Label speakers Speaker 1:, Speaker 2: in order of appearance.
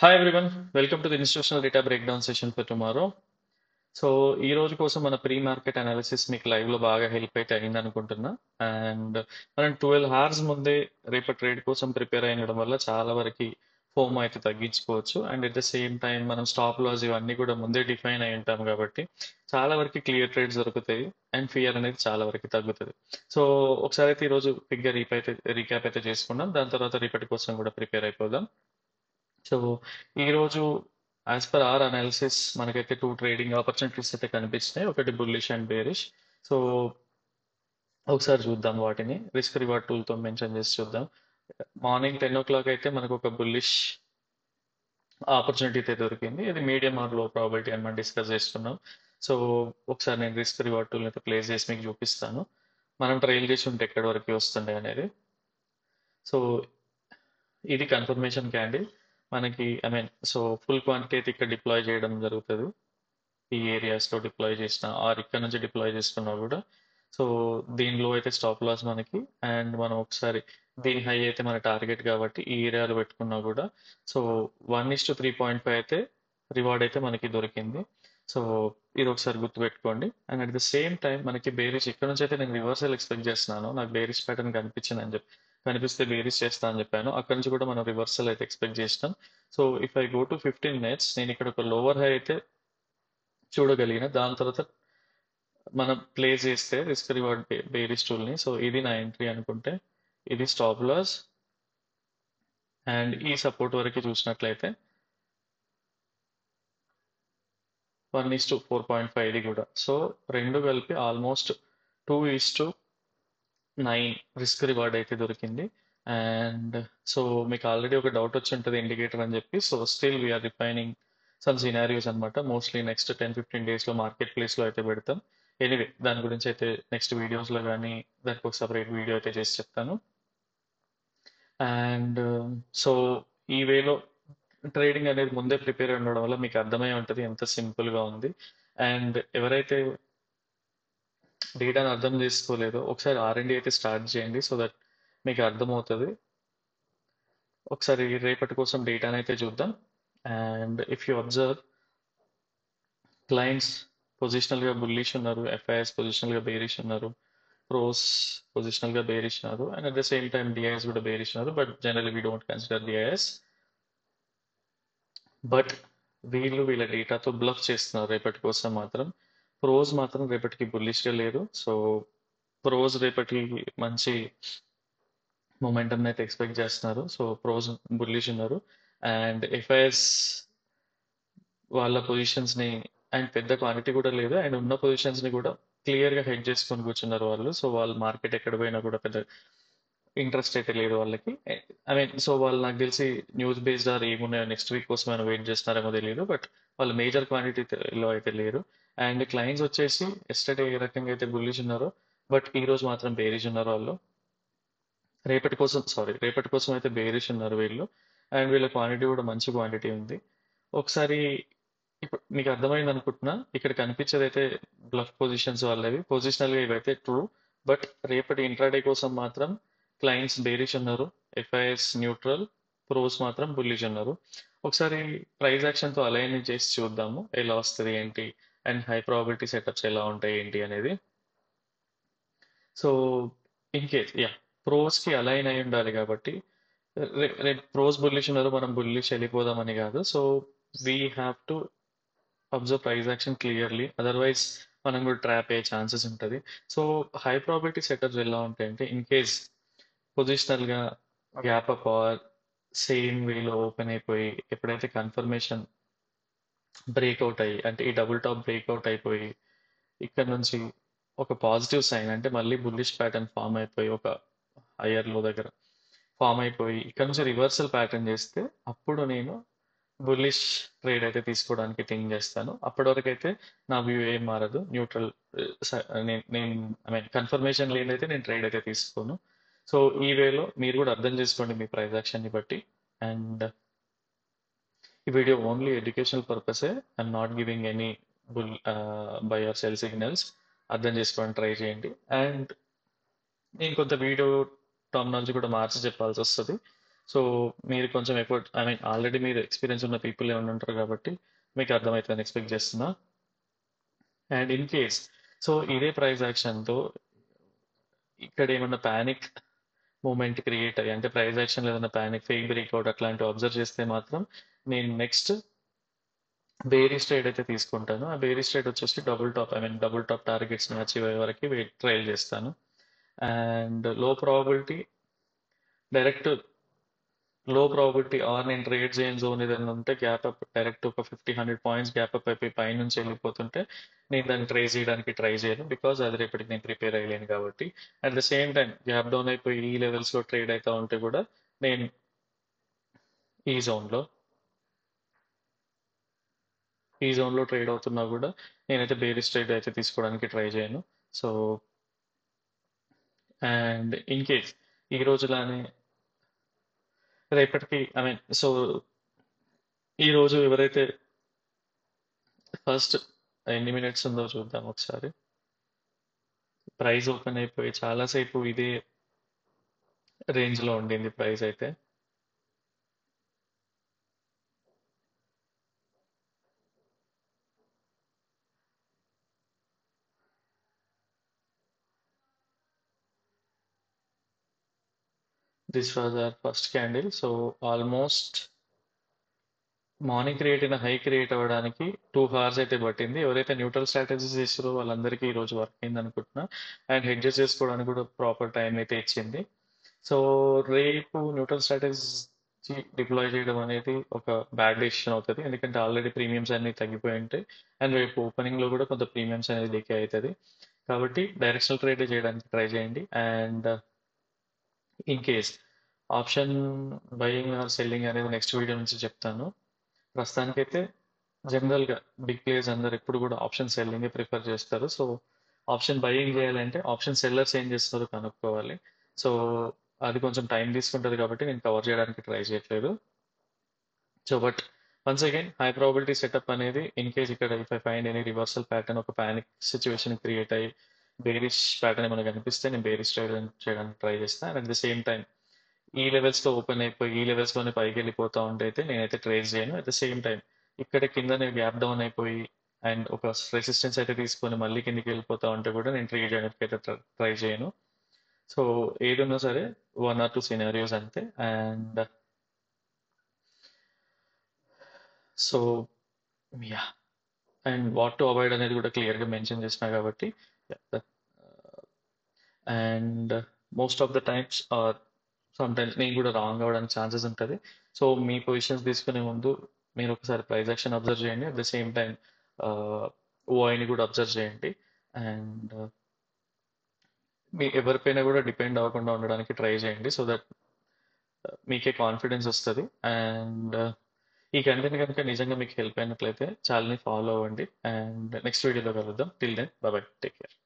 Speaker 1: Hi everyone, welcome to the institutional data breakdown session for tomorrow. So ఈ రోజు కోసం మన ప్రీ మార్కెట్ అనాలిసిస్ మీకు లైవ్ లో బాగా హెల్ప్ అయితే అయింది అనుకుంటున్నా. అండ్ మనం 12 hours ముందే రేపటి ట్రేడ్ కోసం ప్రిపేర్ అయినడం వల్ల చాలా వరకు ఫోమ్ అయితే తగ్గించుకోవచ్చు. And at the same time మనం స్టాప్ లాస్ ఇవన్నీ కూడా ముందే డిఫైన్ అయి ఉంటాం కాబట్టి చాలా వరకు క్లియర్ ట్రేడ్స్ దొరుకుతాయి అండ్ ఫియర్ అనేది చాలా వరకు తగ్గుతుంది. సో ఒకసారి అయితే ఈరోజు పిగ్గా రీక్యాప్ అయితే చేసుకున్నాం. దాని తర్వాత రేపటి కోసం కూడా ప్రిపేర్ అయిపోదాం. సో ఈరోజు యాజ్ పర్ ఆర్ అనాలిసిస్ మనకైతే టూ ట్రేడింగ్ ఆపర్చునిటీస్ అయితే కనిపించినాయి, ఒకటి బుల్లిష్ అండ్ బేరిష్. సో ఒకసారి చూద్దాం వాటిని రిస్క్ రివార్డ్ టూల్తో మెన్షన్ చేసి చూద్దాం. మార్నింగ్ 10 o'clock అయితే మనకు ఒక బుల్లిష్ ఆపర్చునిటీ అయితే దొరికింది. ఇది మీడియం ఆర్ లో ప్రాబిలిటీ అని మనం డిస్కస్ చేస్తున్నాం. సో ఒకసారి నేను రిస్క్ రివార్డ్ టూల్ అయితే ప్లేస్ చేసి మీకు చూపిస్తాను, మనం ట్రైల్ చేసి ఉంటే ఎక్కడి వరకు వస్తుండే అనేది. సో ఇది కన్ఫర్మేషన్ క్యాండిల్ మనకి, I mean so full quantity అయితే ఇక్కడ డిప్లాయ్ చేయడం జరుగుతుంది. ఈ ఏరియాస్లో డిప్లాయ్ చేసిన ఆర్ ఇక్కడ నుంచి డిప్లాయ్ చేసుకున్నా కూడా. సో దీనిలో అయితే స్టాప్ లాస్ మనకి, అండ్ మనం ఒకసారి దీని హై అయితే మన టార్గెట్ కాబట్టి ఈ ఏరియాలో పెట్టుకున్నా కూడా. సో 1:3.5 అయితే రివార్డ్ అయితే మనకి దొరికింది. సో ఇది ఒకసారి గుర్తుపెట్టుకోండి. And at the same time మనకి బేరిష్ ఇక్కడ నుంచి అయితే నేను రివర్సల్ ఎక్స్పెక్ట్ చేస్తున్నాను. నాకు బేరిష్ ప్యాటర్న్ కనిపించింది అని చెప్పి, కనిపిస్తే బేరిష్ చేస్తా అని చెప్పాను. అక్కడ నుంచి కూడా మనం రివర్సల్ అయితే ఎక్స్పెక్ట్ చేసినాం. So if I go to 15 minutes నేను ఇక్కడ ఒక లోవర్ హై అయితే చూడగలిగిన. దాని తర్వాత మనం ప్లే చేస్తే రిస్క్ రివార్డ్ బేరిష్ టూల్ని. సో ఇది నా ఎంట్రీ అనుకుంటే, ఇది స్టాప్ లాస్, అండ్ ఈ సపోర్ట్ వరకు చూసినట్లయితే 1:4.5 ఇది కూడా. సో రెండు కలిపి ఆల్మోస్ట్ 2:9 రిస్క్ రివార్డ్ అయితే దొరికింది. అండ్ సో మీకు ఆల్రెడీ ఒక డౌట్ వచ్చి ఉంటుంది ఇండికేటర్ అని చెప్పి. So still we're refining some scenarios అనమాట. మోస్ట్లీ నెక్స్ట్ 10-15 డేస్లో మార్కెట్ ప్లేస్లో అయితే పెడతాం. ఎనీవే దాని గురించి అయితే నెక్స్ట్ వీడియోస్లో కానీ దానికి ఒక సపరేట్ వీడియో అయితే చేసి చెప్తాను. అండ్ సో ఈ వేలో ట్రేడింగ్ అనేది ముందే ప్రిపేర్ అయి ఉండడం వల్ల మీకు అర్థమై ఉంటుంది ఎంత సింపుల్గా ఉంది. అండ్ ఎవరైతే డేటాను అర్థం చేసుకోలేదో ఒకసారి R&D అయితే స్టార్ట్ చేయండి, సో దట్ మీకు అర్థమవుతుంది. ఒకసారి రేపటి కోసం డేటాను అయితే చూద్దాం. And if you observe, clients పొజిషనల్గా బుల్లిష్ ఉన్నారు, FIS పొజిషనల్గా బేరిష్ ఉన్నారు, ప్రోస్ పొజిషనల్గా బేరిష్ ఉన్నారు, and at the same time DIS కూడా బేరిష్ ఉన్నారు. But generally we don't consider DIS. But వీళ్ళు వీళ్ళ డేటాతో బ్లఫ్ చేస్తున్నారు రేపటి కోసం మాత్రం. ప్రోస్ మాత్రం రేపటికి బుల్లిష్గా లేదు. సో ప్రోస్ రేపటి మంచి మొమెంటం అయితే ఎక్స్పెక్ట్ చేస్తున్నారు. సో ప్రోస్ బుల్లిష్ ఉన్నారు. అండ్ ఎఫ్ఐఎస్ వాళ్ళ పొజిషన్స్ని, అండ్ పెద్ద క్వాంటిటీ కూడా లేదు, అండ్ ఉన్న పొజిషన్స్ని కూడా క్లియర్గా హెడ్ చేసుకొని కూర్చున్నారు వాళ్ళు. సో వాళ్ళ మార్కెట్ ఎక్కడ పోయినా కూడా పెద్ద ఇంట్రెస్ట్ అయితే లేదు వాళ్ళకి. ఐ మీన్ సో వాళ్ళు నాకు తెలిసి న్యూస్ బేస్డ్ ఆర్ ఏమున్నాయో నెక్స్ట్ వీక్ కోసం ఆయన వెయిట్ చేస్తున్నారేమో తెలియదు. బట్ వాళ్ళు మేజర్ క్వాంటిటీలో అయితే లేరు. అండ్ క్లయింట్స్ వచ్చేసి ఎస్టర్డే ఏ రకంగా అయితే బుల్లిష్ ఉన్నారో, బట్ ఈ రోజు మాత్రం బేరిష్ ఉన్నారు వాళ్ళు. రేపటి కోసం అయితే బేరిష్ ఉన్నారు వీళ్ళు. అండ్ వీళ్ళ క్వాంటిటీ కూడా మంచి క్వాంటిటీ ఉంది. ఒకసారి ఇప్పుడు మీకు అర్థమైంది అనుకుంటున్నా. ఇక్కడ కనిపించేది అయితే బ్లఫ్ పొజిషన్స్ వాళ్ళవి. పొజిషనల్గా ఇవైతే ట్రూ, బట్ రేపటి ఇంట్రాడే కోసం మాత్రం క్లయింట్స్ బేరిష్ ఉన్నారు, ఎఫ్ఐఎస్ న్యూట్రల్, ప్రోస్ మాత్రం బుల్లిష్ ఉన్నారు. ఒకసారి ప్రైస్ యాక్షన్తో అలైన్ చేసి చూద్దాము ఎలా వస్తుంది ఏంటి, అండ్ హై ప్రాబిలిటీ సెటప్స్ ఎలా ఉంటాయి ఏంటి అనేది. సో ఇన్ కేస్ ప్రోస్కి అలైన్ అయి ఉండాలి కాబట్టి రేపు ప్రోస్ బుల్లిష్ ఉన్నారు, మనం బుల్లిష్ వెళ్ళిపోదామని కాదు. So we have to observe price action clearly, otherwise మనం కూడా ట్రాప్ అయ్యే ఛాన్సెస్ ఉంటుంది. సో హై ప్రాబిలిటీ సెటప్స్ ఎలా ఉంటాయంటే, ఇన్ కేస్ పొజిషనల్గా గ్యాప్ అప్ ఆర్ సేమ్ వేలో ఓపెన్ అయిపోయి ఎప్పుడైతే కన్ఫర్మేషన్ బ్రేక్అవుట్ అయ్యి, అంటే ఈ డబుల్ టాప్ బ్రేక్అవుట్ అయిపోయి ఇక్కడ నుంచి ఒక పాజిటివ్ సైన్, అంటే మళ్ళీ బుల్లిష్ ప్యాటర్న్ ఫామ్ అయిపోయి ఒక హయ్యర్ లో దగ్గర ఫామ్ అయిపోయి ఇక్కడ నుంచి రివర్సల్ ప్యాటర్న్ చేస్తే అప్పుడు నేను బుల్లిష్ ట్రేడ్ అయితే తీసుకోవడానికి థింక్ చేస్తాను. అప్పటి వరకు అయితే నా వ్యూ ఏం మారదు, న్యూట్రల్. నేను ఐ మీన్ కన్ఫర్మేషన్ లేదైతే నేను ట్రేడ్ అయితే తీసుకోను. సో ఈ వేలో మీరు కూడా అర్థం చేసుకోండి మీ ప్రైస్ యాక్షన్ని బట్టి. అండ్ ఈ వీడియో ఓన్లీ ఎడ్యుకేషనల్ పర్పసే, I'm not giving any buy or sell signals. అర్థం చేసుకోవడానికి ట్రై చేయండి. అండ్ నేను కొంత వీడియో టర్మినాలజీ కూడా మార్చి చెప్పాల్సి వస్తుంది. సో మీరు కొంచెం ఎఫర్ట్, ఐ మీన్ ఆల్రెడీ మీరు ఎక్స్పీరియన్స్ ఉన్న పీపుల్ ఏమైనా ఉంటారు కాబట్టి మీకు అర్థమవుతుందని ఎక్స్పెక్ట్ చేస్తున్నా. అండ్ ఇన్ కేస్ సో ఇదే ప్రైస్ యాక్షన్తో ఇక్కడ ఏమన్నా ప్యానిక్ మూమెంట్ క్రియేట్ అయ్యి, అంటే ప్రైస్ యాక్షన్ ఏదైనా ప్యానిక్ ఫేక్ బ్రేక్అవుట్ అట్లాంటివి అబ్జర్వ్ చేస్తే మాత్రం నేను నెక్స్ట్ బేరిష్ ట్రేడ్ అయితే తీసుకుంటాను. ఆ బేరిష్ ట్రేడ్ వచ్చేసి double top, I mean double top టార్గెట్స్ని అచీవ్ అయ్యే వరకు ట్రయల్ చేస్తాను. అండ్ డైరెక్ట్ లో ప్రాబిలిటీ ఆర్ నేను ట్రేడ్ చేయని జోన్ ఏదైనా ఉంటే గ్యాప్ అప్ డైరెక్ట్ ఒక 50-100 పాయింట్స్ గ్యాప్ అప్ అయిపోయి పైనుంచి వెళ్ళిపోతుంటే నేను దాన్ని ట్రేస్ చేయడానికి ట్రై చేయను, బికాజ్ అది రేపటికి నేను ప్రిపేర్ అయ్యలేను కాబట్టి. At the same time gap down అయిపోయి ఈ లెవెల్స్లో ట్రేడ్ అవుతా ఉంటే కూడా నేను ఈ జోన్లో ఈ జోన్లో ట్రేడ్ అవుతున్నా కూడా నేనైతే బేరిష్ ట్రేడ్ అయితే తీసుకోవడానికి ట్రై చేయను. సో అండ్ ఇన్ కేస్ ఈ రోజులానే రేపటికి, ఐ మీన్ సో ఈ రోజు ఎవరైతే ఫస్ట్ ఎన్ని మినిట్స్ ఉందో చూద్దాం ఒకసారి. ప్రైస్ ఓపెన్ అయిపోయి చాలాసేపు ఇదే రేంజ్లో ఉండింది ప్రైస్ అయితే. This was our first candle. So almost morning create అయిన హై క్రియేట్ అవ్వడానికి 2 hours అయితే పట్టింది. ఎవరైతే న్యూట్రల్ స్ట్రాటజీస్ చేస్తారో వాళ్ళందరికీ ఈరోజు వర్క్ అయింది అనుకుంటున్నా. అండ్ హెడ్జెస్ చేసుకోవడానికి కూడా ప్రాపర్ టైం అయితే ఇచ్చింది. సో రేపు న్యూట్రల్ స్ట్రాటజీ డిప్లాయ్ చేయడం అనేది ఒక బ్యాడ్ డెసిషన్ అవుతుంది, ఎందుకంటే ఆల్రెడీ ప్రీమియమ్స్ అన్ని తగ్గిపోయి ఉంటాయి. అండ్ రేపు ఓపెనింగ్లో కూడా కొంత ప్రీమియమ్స్ అనేది డికే అవుతుంది. కాబట్టి డైరెక్షనల్ ట్రేడ్ చేయడానికి ట్రై చేయండి. And in case option buying are selling అనేది నెక్స్ట్ వీడియో నుంచి చెప్తాను. ప్రస్తుతానికైతే జనరల్గా బిగ్ ప్లేయర్స్ అందరు ఎప్పుడు కూడా ఆప్షన్ సెల్లింగ్ ప్రిఫర్ చేస్తారు. సో ఆప్షన్ బయింగ్ చేయాలంటే ఆప్షన్ సెల్లర్స్ ఏం చేస్తారో కనుక్కోవాలి. సో అది కొంచెం టైం తీసుకుంటుంది కాబట్టి నేను కవర్ చేయడానికి ట్రై చేయట్లేదు. So but once again high probability setup అనేది ఇన్ కేస్ ఇక్కడ if I find any reversal pattern, ఒక ప్యానిక్ సిచ్యువేషన్ క్రియేట్ అయ్యి బేరిష్ ప్యాటర్న్ ఏమైనా కనిపిస్తే నేను బేరిష్ ట్రేడ్ చేయడానికి ట్రై చేస్తాను. And at the same time ఈ లెవెల్స్లో ఓపెన్ అయిపోయి ఈ లెవెల్స్లోనే పైకి వెళ్ళిపోతా ఉంటే అయితే నేనైతే ట్రేస్ చేయను. అట్ ద సేమ్ టైం ఇక్కడ కిందనే గ్యాప్ డౌన్ అయిపోయి అండ్ ఒక రెసిస్టెన్స్ అయితే తీసుకొని మళ్ళీ కిందికి వెళ్ళిపోతా ఉంటే కూడా నేను ట్రేడ్ చేయడానికి అయితే ట్రై చేయను. సో ఏదున్నా సరే 1 or 2 సినారియోస్ అంతే. And so ya, and what to avoid అనేది కూడా క్లియర్గా మెన్షన్ చేసిన కాబట్టి. And most of the times or some times నేను కూడా రాంగ్ అవ్వడానికి ఛాన్సెస్ ఉంటుంది. సో మీ పొజిషన్స్ తీసుకునే ముందు మీరు ఒకసారి ప్రైస్ యాక్షన్ అబ్జర్వ్ చేయండి. అట్ ద సేమ్ టైం ఓఐని కూడా అబ్జర్వ్ చేయండి. అండ్ మీ ఎవరిపైన కూడా డిపెండ్ అవ్వకుండా ఉండడానికి ట్రై చేయండి, సో దట్ మీకే కాన్ఫిడెన్స్ వస్తుంది. అండ్ ఈ కంటెంట్ కనుక నిజంగా మీకు హెల్ప్ అయినట్లయితే ఛానల్ని ఫాలో అవ్వండి. అండ్ నెక్స్ట్ వీడియోలో కలుద్దాం. Till then bye, take care.